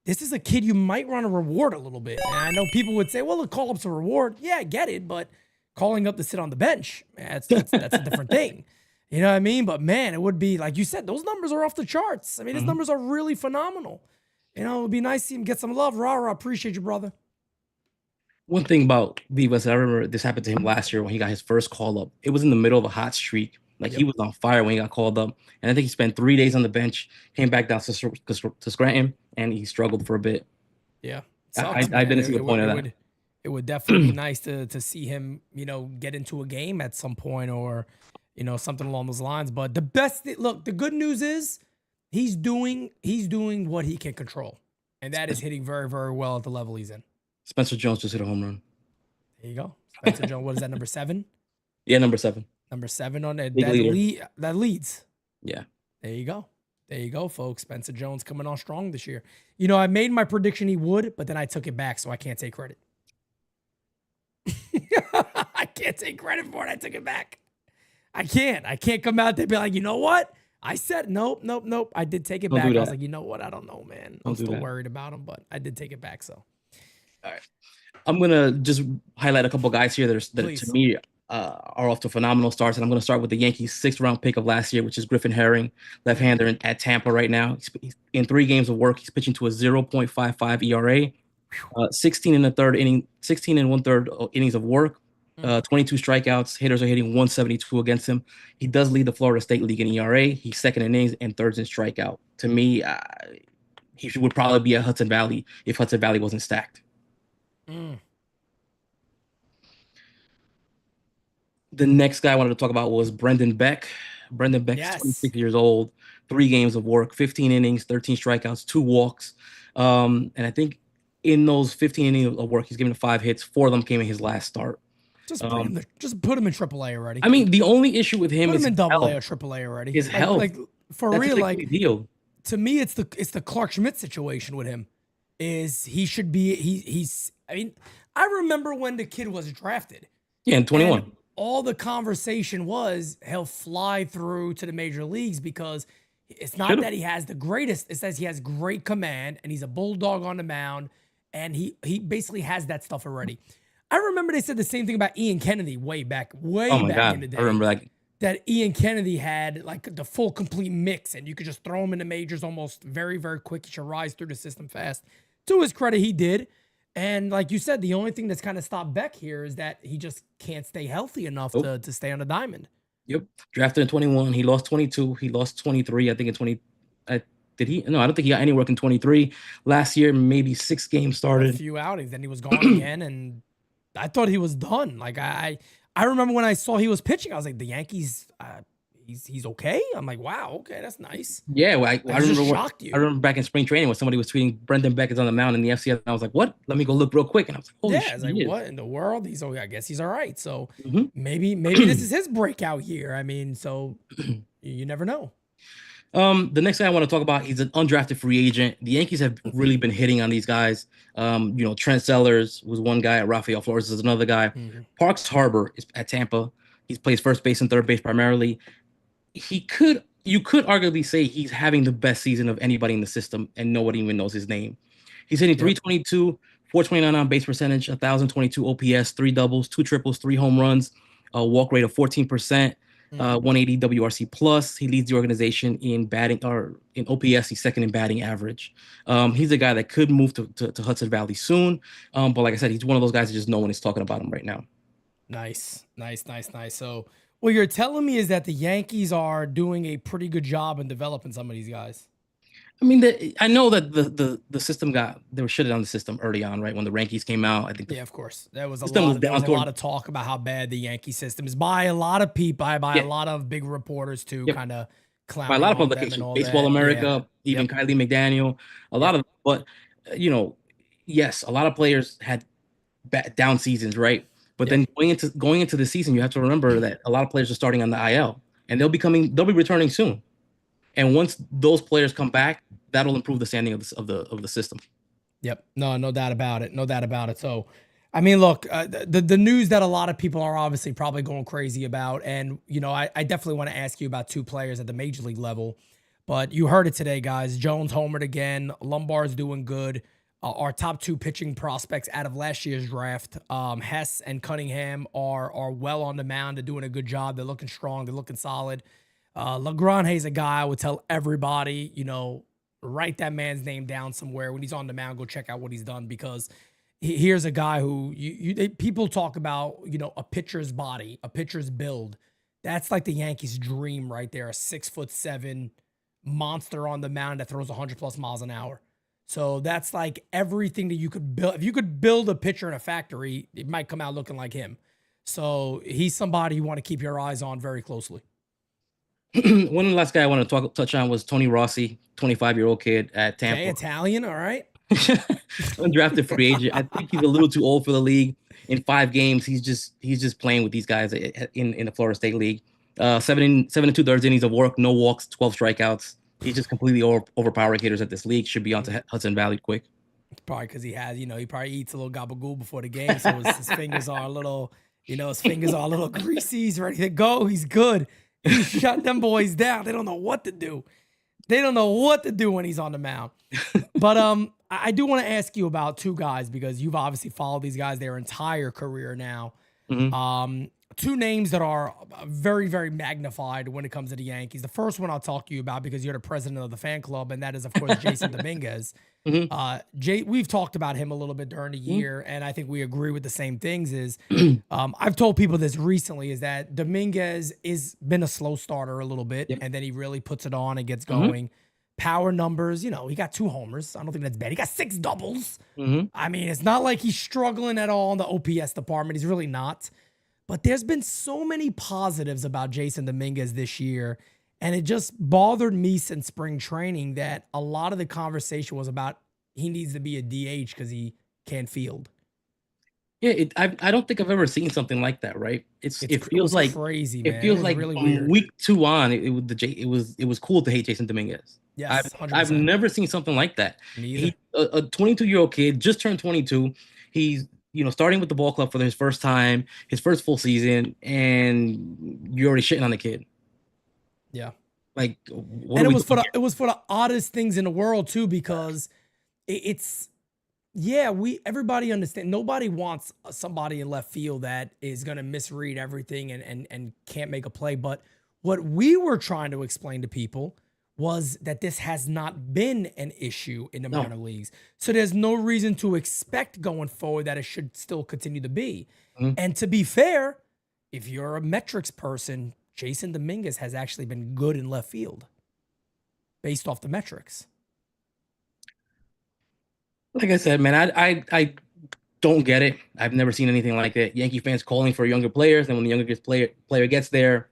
this is a kid you might want to reward a little bit. And I know people would say, well, the call-up's a reward. Yeah, I get it, but calling up to sit on the bench, man, that's a different thing. You know what I mean? But, man, it would be, like you said, those numbers are off the charts. I mean, his numbers are really phenomenal. It would be nice to see him get some love. Rah, appreciate you, brother. One thing about Vivas, I remember this happened to him last year when he got his first call up. It was in the middle of a hot streak. He was on fire when he got called up. And I think he spent 3 days on the bench, came back down to Scranton, and he struggled for a bit. Yeah. I didn't see the point of that. It would definitely be nice to see him, get into a game at some point or, something along those lines. But the good news is he's doing what he can control. And that is hitting very, very well at the level he's in. Spencer Jones just hit a home run. There you go. Spencer Jones, what is that, number 7? Yeah, number 7. Number 7 on that leads. Yeah. There you go, folks. Spencer Jones coming on strong this year. I made my prediction he would, but then I took it back, so I can't take credit. I can't take credit for it. I took it back. I can't come out there and be like, you know what? I said nope. I did take it back. I was like, you know what? I don't know, man. I'm still worried about him, but I did take it back. So, all right. I'm gonna just highlight a couple guys here that to me are off to phenomenal starts, and I'm gonna start with the Yankees' 6th-round pick of last year, which is Griffin Herring, left-hander at Tampa right now. He's in 3 games of work. He's pitching to a 0.55 ERA, 16 and 1/3 innings of work. 22 strikeouts. Hitters are hitting 172 against him. He does lead the Florida State League in ERA. He's 2nd in innings and 3rd in strikeout. To me, he would probably be at Hudson Valley if Hudson Valley wasn't stacked. The next guy I wanted to talk about was Brendan Beck. Brendan Beck is 26 years old, 3 games of work, 15 innings, 13 strikeouts, 2 walks. And I think in those 15 innings of work, he's given 5 hits. 4 of them came in his last start. Just put him in AAA already. I mean, the only issue with him is in AA or AAA already. His health. For real, deal. To me, it's the Clark Schmidt situation with him. is he should be he's I mean, I remember when the kid was drafted. Yeah, in 21. And all the conversation was he'll fly through to the major leagues because it's not that he has the greatest, it says he has great command and he's a bulldog on the mound and he basically has that stuff already. I remember they said the same thing about Ian Kennedy way back in the day. I remember that Ian Kennedy had like the full complete mix and you could just throw him in the majors almost very, very quick. He should rise through the system fast. To his credit, he did. And like you said, the only thing that's kind of stopped Beck here is that he just can't stay healthy enough to stay on the diamond. Yep. Drafted in 21. He lost 22. He lost 23. I think in 20. Did he? No, I don't think he got any work in 23. Last year, maybe 6 games started. A few outings. Then he was gone again. And I thought he was done. Like I remember when I saw he was pitching, I was like, the Yankees, he's okay. I'm like, wow, okay, that's nice. Yeah, well, I remember shocked you. I remember back in spring training when somebody was tweeting Brendan Beck is on the mound in the FCS, and I was like, what? Let me go look real quick. And I was like, holy shit. I was like, what in the world? I guess he's all right. So maybe this is his breakout year. I mean, so you never know. The next thing I want to talk about, he's an undrafted free agent. The Yankees have really been hitting on these guys. Trent Sellers was one guy. Rafael Flores is another guy. Parks Harbor is at Tampa. He plays first base and third base primarily. You could arguably say he's having the best season of anybody in the system, and nobody even knows his name. He's hitting 322, 429 on base percentage, 1,022 OPS, 3 doubles, 2 triples, 3 home runs, a walk rate of 14%. 180 WRC plus. He leads the organization in batting or in OPS. He's second in batting average. He's a guy that could move to Hudson Valley soon. But like I said, he's one of those guys that just no one is talking about him right now. Nice. So what you're telling me is that the Yankees are doing a pretty good job in developing some of these guys. I mean, I know that the system they were shitting on the system early on, right? When the rankings came out, I think. Yeah, of course. There was a lot of talk about how bad the Yankee system is by a lot of people, by a lot of big reporters too, kind of clowning by a lot of publications, Baseball America, even Kylie McDaniel, a lot of. But yes, a lot of players had down seasons, right? But then going into the season, you have to remember that a lot of players are starting on the IL, and they'll be returning soon. And once those players come back, that'll improve the standing of the system. Yep. No doubt about it. So, I mean, look, the news that a lot of people are obviously probably going crazy about, and I definitely want to ask you about 2 players at the major league level, but you heard it today, guys. Jones homered again. Lombard's doing good. Our top 2 pitching prospects out of last year's draft, Hess and Cunningham, are well on the mound. They're doing a good job. They're looking strong. They're looking solid. LaGrange's a guy I would tell everybody, write that man's name down somewhere. When he's on the mound, go check out what he's done, because here's a guy who people talk about, a pitcher's body, a pitcher's build. That's like the Yankees' dream right there. A 6'7" monster on the mound that throws 100+ miles an hour. So that's like everything that you could build. If you could build a pitcher in a factory, it might come out looking like him. So he's somebody you want to keep your eyes on very closely. One last guy I want to touch on was Tony Rossi, 25-year-old kid at Tampa. Okay, Italian, all right. Undrafted free agent. I think he's a little too old for the league. In 5 games, he's just playing with these guys in the Florida State League. 7 2/3 innings of work, no walks, 12 strikeouts. He's just completely overpowering hitters at this league. Should be on to Hudson Valley quick. Probably because he has, he probably eats a little gabagool before the game, so his fingers are a little, greasy. He's ready to go. He's good. He shut them boys down. They don't know what to do. They don't know what to do when he's on the mound. But I do want to ask you about 2 guys, because you've obviously followed these guys their entire career now. 2 names that are very, very magnified when it comes to the Yankees. The first one I'll talk to you about because you're the president of the fan club, and that is, of course, Jason Dominguez. We've talked about him a little bit during the year, and I think we agree with the same things. I've told people this recently, is that Dominguez has been a slow starter a little bit, and then he really puts it on and gets going. Power numbers, he got 2 homers. I don't think that's bad. He got 6 doubles. I mean, it's not like he's struggling at all in the OPS department. He's really not. But there's been so many positives about Jason Dominguez this year, and it just bothered me since spring training that a lot of the conversation was about he needs to be a DH because he can't field. Yeah, I don't think I've ever seen something like that, right? It It feels was like crazy, it man. It feels was like really from weird. week 2 on, it was cool to hate Jason Dominguez. I've Yes, I've 100%. never seen something like that. Me either. He a 22-year-old kid just turned 22. He's starting with the ball club for his first time, his first full season, and you're already shitting on the kid. Yeah. Like, what And are we doing it was for the oddest things in the world too, because it's yeah, everybody understand. Nobody wants somebody in left field that is going to misread everything and can't make a play. But what we were trying to explain to people was that this has not been an issue in the No. minor leagues. So there's no reason to expect going forward that it should still continue to be. Mhm. And to be fair, if you're a metrics person, Jason Dominguez has actually been good in left field based off the metrics. Like I said, man, I don't get it. I've never seen anything like that. Yankee fans calling for younger players, and when the younger player gets there,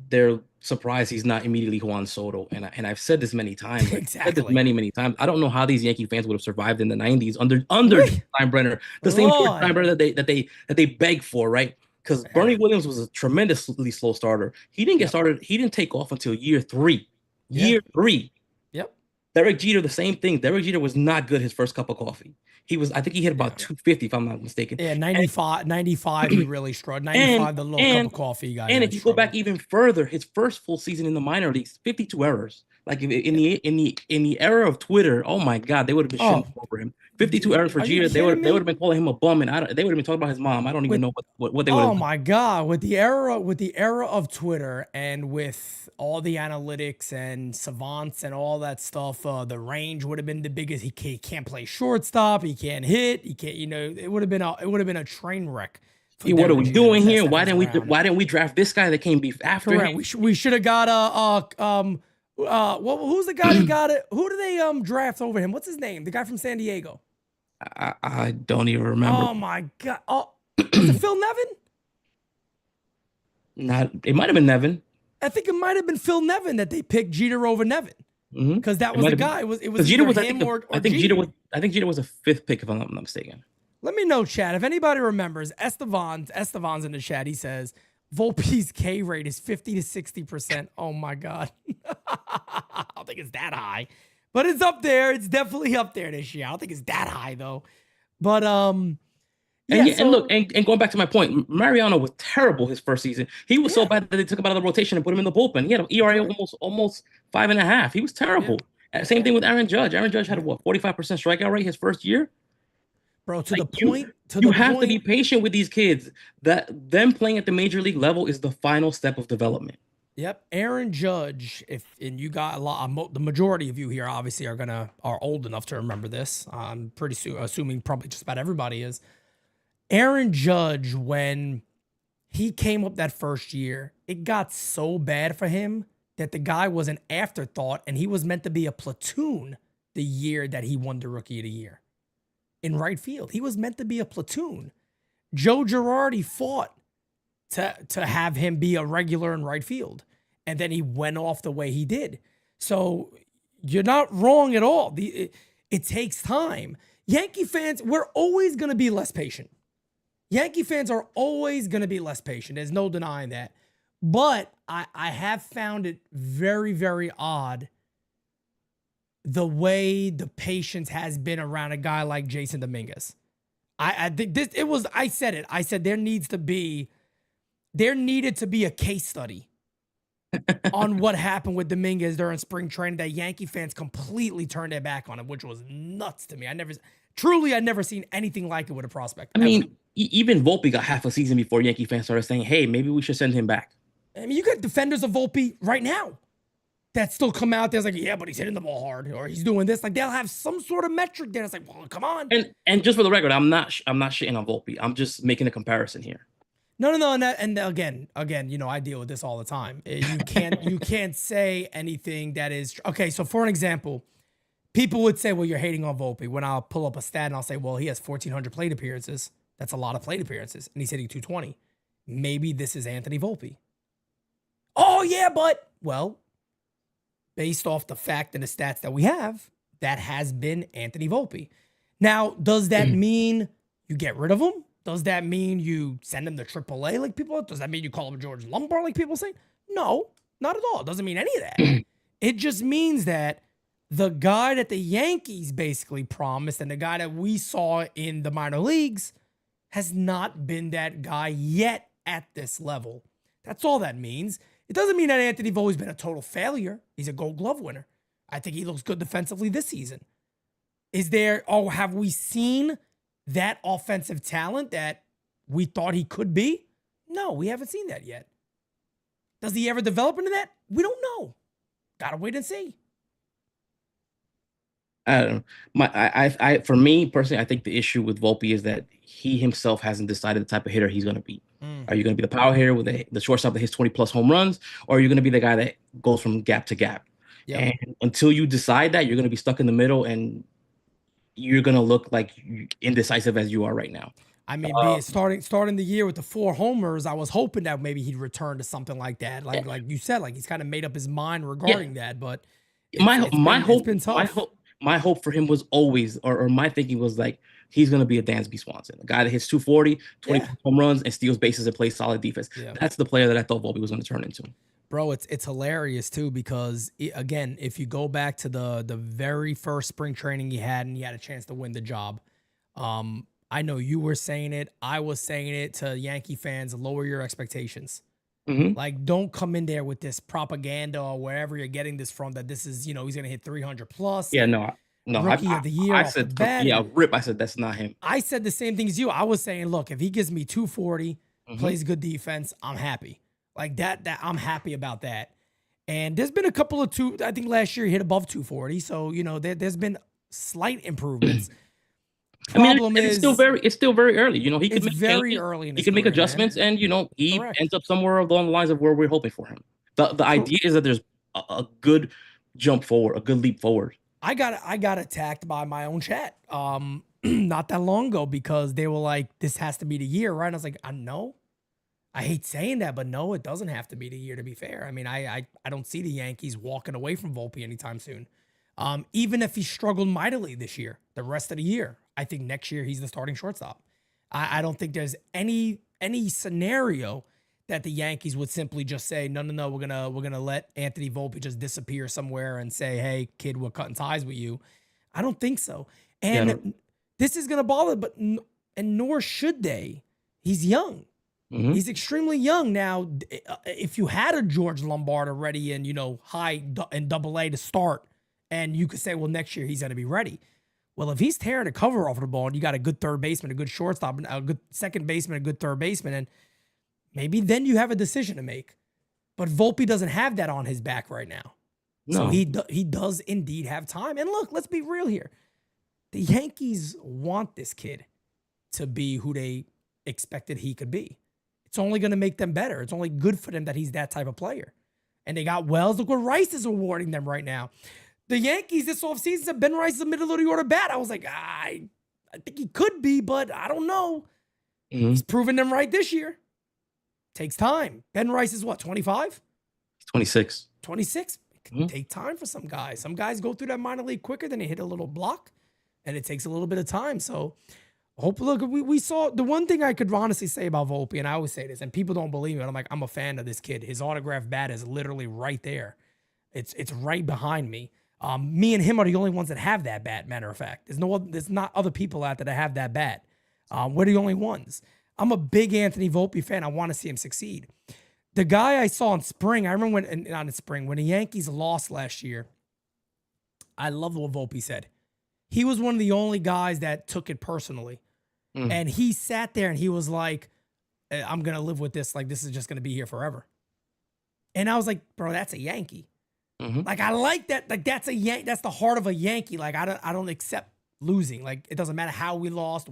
they're surprised he's not immediately Juan Soto. And I've said this many times. I've said this Exactly. many times. I don't know how these Yankee fans would have survived in the 90s under Wait. Steinbrenner, the same Lord. Steinbrenner that they beg for, right? Because Bernie Williams was a tremendously slow starter. He didn't get started. He didn't take off until year 3. Year 3. Yep. Derek Jeter, the same thing. Derek Jeter was not good his first cup of coffee. I think he hit about 250, if I'm not mistaken. Yeah, 95, he really struggled. 95, the little cup of coffee guy. And if you go back even further, his first full season in the minor leagues, 52 errors. Like in the era of Twitter, oh my God, they would have been shitting over him. 52 errors for Jeter. They would have been calling him a bum, and they would have been talking about his mom. I don't even know what they would have. Oh my God, with the era of Twitter and with all the analytics and savants and all that stuff, the range would have been the biggest. He can't play shortstop. He can't hit. He can't. It would have been a train wreck. What are we doing here? Why didn't we draft this guy that came after him? We should have got who's the guy that got it? Who do they draft over him? What's his name? The guy from San Diego. I don't even remember. Oh my God! Oh, was it Phil Nevin? It might have been Nevin. I think it might have been Phil Nevin that they picked Jeter over Nevin, because that was the guy. It was Jeter was him or I think Jeter was a 5th pick, if I'm not mistaken. Let me know, chat, if anybody remembers. Estevan's in the chat. He says Volpe's K rate is 50 to 60%. Oh my God. I don't think it's that high, but it's up there. It's definitely up there this year. I don't think it's that high though. But and look, going back to my point, Mariano was terrible his first season. He was so bad that they took him out of the rotation and put him in the bullpen. He had an ERA almost 5.5. He was terrible. Yeah. Same thing with Aaron Judge. Aaron Judge had 45% strikeout rate his first year. Bro, to be patient with these kids. That them playing at the major league level is the final step of development. Yep, Aaron Judge. And you got a lot. The majority of you here obviously are old enough to remember this. I'm assuming probably just about everybody is. Aaron Judge, when he came up that first year, it got so bad for him that the guy was an afterthought, and he was meant to be a platoon the year that he won the Rookie of the Year in right field. He was meant to be a platoon. Joe Girardi fought to have him be a regular in right field, and then he went off the way he did. So you're not wrong at all. It takes time. Yankee fans, we're always going to be less patient. Yankee fans are always going to be less patient. There's no denying that. But I have found it very, very odd the way the patience has been around a guy like Jason Dominguez. I think I said it. I said there needed to be a case study on what happened with Dominguez during spring training that Yankee fans completely turned their back on him, which was nuts to me. I'd never seen anything like it with a prospect. I mean, even Volpe got half a season before Yankee fans started saying, hey, maybe we should send him back. I mean, you got defenders of Volpe right now that still come out there. It's like, yeah, but he's hitting the ball hard, or he's doing this. Like, they'll have some sort of metric there. It's like, well, come on. And just for the record, I'm not shitting on Volpe. I'm just making a comparison here. No. And again, I deal with this all the time. You can't say anything that is okay. So for an example, people would say, well, you're hating on Volpe. When I'll pull up a stat and I'll say, well, he has 1,400 plate appearances. That's a lot of plate appearances. And he's hitting 220. Maybe this is Anthony Volpe. Oh, yeah, but, well, based off the fact and the stats that we have, that has been Anthony Volpe. Now, does that mean you get rid of him? Does that mean you send him to AAA like people? Does that mean you call him George Lombard like people say? No, not at all. It doesn't mean any of that. It just means that the guy that the Yankees basically promised and the guy that we saw in the minor leagues has not been that guy yet at this level. That's all that means. It doesn't mean that Anthony Volpe's been a total failure. He's a Gold Glove winner. I think he looks good defensively this season. Have we seen that offensive talent that we thought he could be? No, we haven't seen that yet. Does he ever develop into that? We don't know. Gotta wait and see. I don't know. For me personally, I think the issue with Volpe is that he himself hasn't decided the type of hitter he's going to be. Are you going to be the power hitter with the shortstop that hits 20+ home runs, or are you going to be the guy that goes from gap to gap? Yep. And until you decide that, you're going to be stuck in the middle, and you're going to look like indecisive as you are right now. I mean, starting the year with the 4 homers, I was hoping that maybe he'd return to something like that. Like you said, like he's kind of made up his mind regarding that. But my hope for him was always, or my thinking was like, he's going to be a Dansby Swanson, a guy that hits 240, 20 home runs, and steals bases and plays solid defense. Yeah. That's the player that I thought Volpe was going to turn into. Bro, it's hilarious too because again, if you go back to the very first spring training he had and he had a chance to win the job, I know you were saying it, I was saying it to Yankee fans, lower your expectations. Like, don't come in there with this propaganda or wherever you're getting this from that this is, he's going to hit 300 plus. Yeah, no, rookie of the year. I said, rip. I said, that's not him. I said the same thing as you. I was saying, look, if he gives me 240, plays good defense, I'm happy. Like that I'm happy about that. And there's been a couple of I think last year he hit above 240. So, there's been slight improvements. Problem is, it's still very early. He could make very early. He can make adjustments, man. And he ends up somewhere along the lines of where we're hoping for him. The idea is that there's a good jump forward, a good leap forward. I got attacked by my own chat not that long ago because they were like, "This has to be the year, right?" And I was like, "No." I hate saying that, but no, it doesn't have to be the year. To be fair, I mean, I don't see the Yankees walking away from Volpe anytime soon. Even if he struggled mightily this year, the rest of the year, I think next year he's the starting shortstop. I don't think there's any scenario that the Yankees would simply just say, no, we're gonna let Anthony Volpe just disappear somewhere and say, hey, kid, we're cutting ties with you. I don't think so. And this is gonna bother, and nor should they. He's young. He's extremely young. Now, if you had a George Lombard already in, high and AA to start, and you could say, well, next year he's going to be ready. Well, if he's tearing the cover off of the ball and you got a good third baseman, a good shortstop, a good second baseman, a good third baseman, and maybe then you have a decision to make. But Volpe doesn't have that on his back right now. No. So he does indeed have time. And look, let's be real here. The Yankees want this kid to be who they expected he could be. It's only going to make them better. It's only good for them that he's that type of player. And they got Wells. Look what Rice is awarding them right now. The Yankees this offseason said Ben Rice is a middle of the order bat. I was like, I think he could be, but I don't know. He's proven them right this year. Takes time. Ben Rice is what, 25? He's 26. 26. It can take time for some guys. Some guys go through that minor league quicker than they hit a little block, and it takes a little bit of time. So, look, we saw the one thing I could honestly say about Volpe, and I always say this, and people don't believe me, but I'm like, I'm a fan of this kid. His autographed bat is literally right there. It's right behind me. Me and him are the only ones that have that bat, matter of fact. There's not other people out there that have that bat. We're the only ones. I'm a big Anthony Volpe fan. I want to see him succeed. The guy I saw in spring, I remember when the Yankees lost last year, I love what Volpe said. He was one of the only guys that took it personally. And he sat there and he was like, I'm going to live with this. Like, this is just going to be here forever. And I was like, bro, that's a Yankee. Like, I like that. Like, that's the heart of a Yankee. Like, I don't accept losing. Like, it doesn't matter how we lost.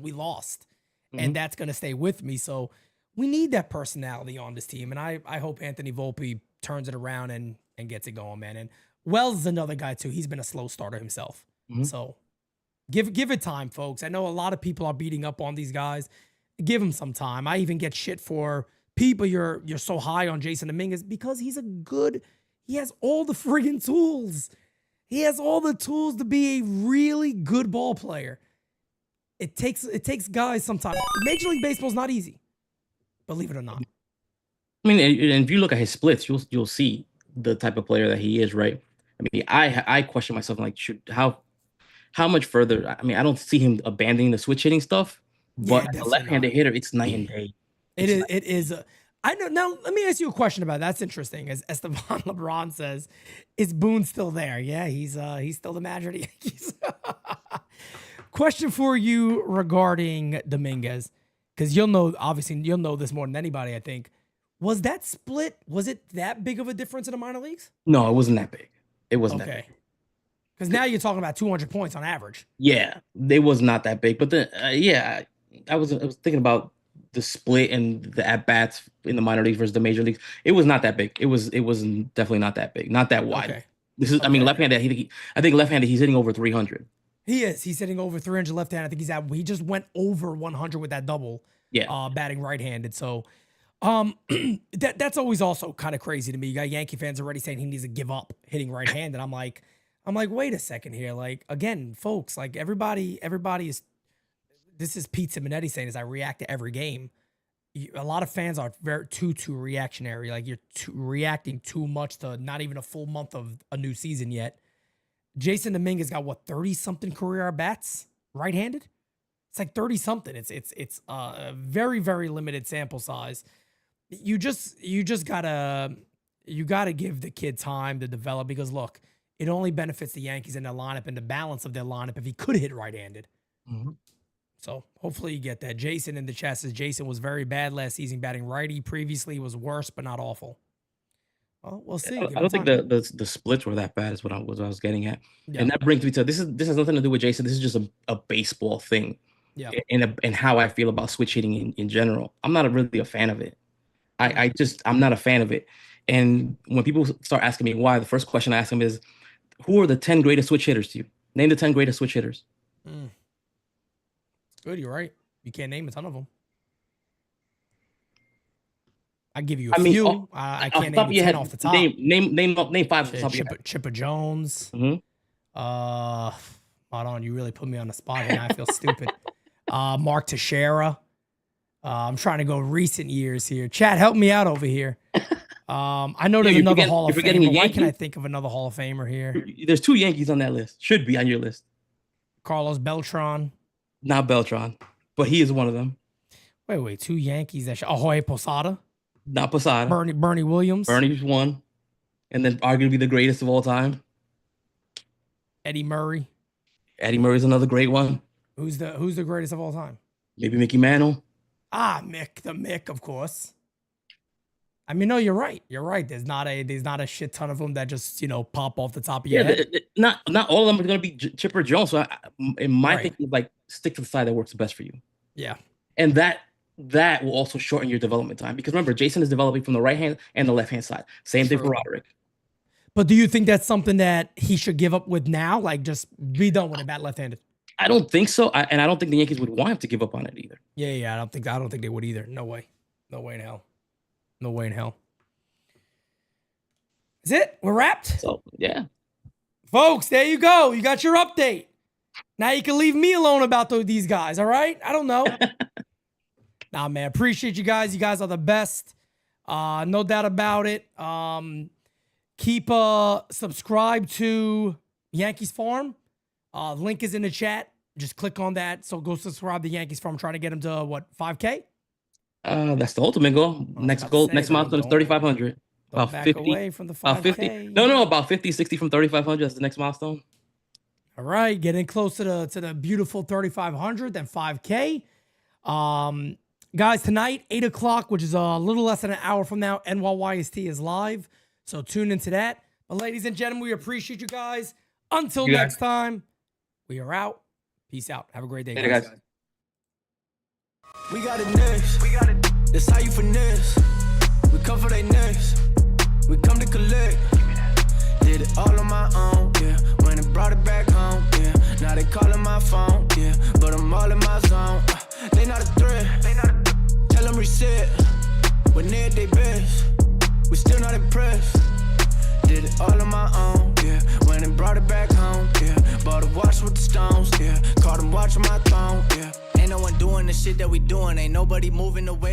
And that's going to stay with me. So we need that personality on this team. And I hope Anthony Volpe turns it around and gets it going, man. And Wells is another guy too. He's been a slow starter himself. So give it time, folks. I know a lot of people are beating up on these guys. Give him some time. I even get shit for people you're so high on Jason Dominguez because he has all the friggin' tools. He has all the tools to be a really good ball player. it takes guys sometimes. Major League Baseball is not easy, believe it or not. I mean, and if you look at his splits, you'll see the type of player that he is, right? I mean, I question myself like, how much further? I mean, I don't see him abandoning the switch hitting stuff, but as a left-handed hitter, it's night and day. It is. I know. Now, let me ask you a question about that. That's interesting. As Esteban LeBron says, is Boone still there? Yeah, he's still the manager of the Yankees. Question for you regarding Dominguez, because you'll know this more than anybody, I think. Was that split? Was it that big of a difference in the minor leagues? No, it wasn't that big. It wasn't that big. Because now you're talking about 200 points on average. Yeah, it was not that big. But then, I was thinking about the split and the at bats in the minor leagues versus the major leagues. It was not that big. It was definitely not that big, not that wide. Okay. This is, I mean, left-handed. I think left-handed. He's hitting over 300. He is. He's hitting over 300 left-handed. I think he just went over 100 with that double. Yeah. Batting right-handed. So, that's always also kind of crazy to me. You got Yankee fans already saying he needs to give up hitting right-handed. I'm like, wait a second here. Like, again, folks, like everybody is. This is Pete Simonetti saying as I react to every game. A lot of fans are very too reactionary. Like you're reacting too much to not even a full month of a new season yet. Jason Dominguez got what 30-something career at bats right-handed. It's like 30-something. It's a very, very limited sample size. You just gotta give the kid time to develop because look, it only benefits the Yankees and their lineup and the balance of their lineup if he could hit right-handed. Mm-hmm. So hopefully you get that. Jason in the chat says Jason was very bad last season batting righty. Previously was worse, but not awful. Well, we'll see. I don't think the splits were that bad. Is what I was getting at, Yeah. and that brings me to this has nothing to do with Jason. This is just a baseball thing, Yeah. And how I feel about switch hitting in general. I'm not really a fan of it. I'm not a fan of it. And when people start asking me why, the first question I ask them is, who are the 10 greatest switch hitters to you? Name the 10 greatest switch hitters. Good, you're right. You can't name a ton of them. I give you a few. I can't name 10 off the top. Name 5 off the top of your head. Chipper Jones. Mm-hmm. Hold on, you really put me on the spot here. I feel stupid. Mark Teixeira. I'm trying to go recent years here. Chad, help me out over here. I know there's another Hall of Famer. Why can't I think of another Hall of Famer here? There's 2 Yankees on that list. Should be on your list. Carlos Beltran. Not Beltran, but he is one of them. Wait, 2 Yankees. Jorge Posada. Not Posada. Bernie Williams. Bernie's one. And then arguably the greatest of all time. Eddie Murray. Eddie Murray's another great one. Who's the greatest of all time? Maybe Mickey Mantle. Mick, of course. I mean, no, you're right. You're right. There's not a shit ton of them that just pop off the top of your head. Not all of them are going to be Chipper Jones. So in my thinking, like stick to the side that works the best for you. Yeah, and that will also shorten your development time because remember, Jason is developing from the right hand and the left hand side. Same thing for Roderick. But do you think that's something that he should give up with now? Like just be done with it, bat left-handed. I don't think so, and I don't think the Yankees would want him to give up on it either. Yeah. I don't think they would either. No way in hell. No way in hell. Is it? We're wrapped? So, yeah. Folks, there you go. You got your update. Now you can leave me alone about these guys, all right? I don't know. Nah, man. Appreciate you guys. You guys are the best. No doubt about it. Keep subscribe to Yankees Farm. Link is in the chat. Just click on that. So go subscribe to Yankees Farm. Trying to get them to, what, 5K? That's the ultimate goal. Next milestone is 3,500. About 50 away from the 5K. About 50. No, about 50, 60 from 3,500. That's the next milestone. All right, getting close to the beautiful 3,500, then 5K. Guys, tonight 8 o'clock, which is a little less than an hour from now, NYYST is live. So tune into that. But ladies and gentlemen, we appreciate you guys. Until next time, we are out. Peace out. Have a great day, guys. We got it next. That's how you finesse. We come for they next. We come to collect. Did it all on my own, yeah. When it brought it back home, yeah. Now they calling my phone, yeah. But I'm all in my zone. They not a threat. Tell them reset. When they're at their best, we still not impressed. Did it all on my own, yeah. Went and brought it back home, yeah. Bought a watch with the stones, yeah. Caught him watching my throne, yeah. Ain't no one doing the shit that we doing. Ain't nobody moving the way that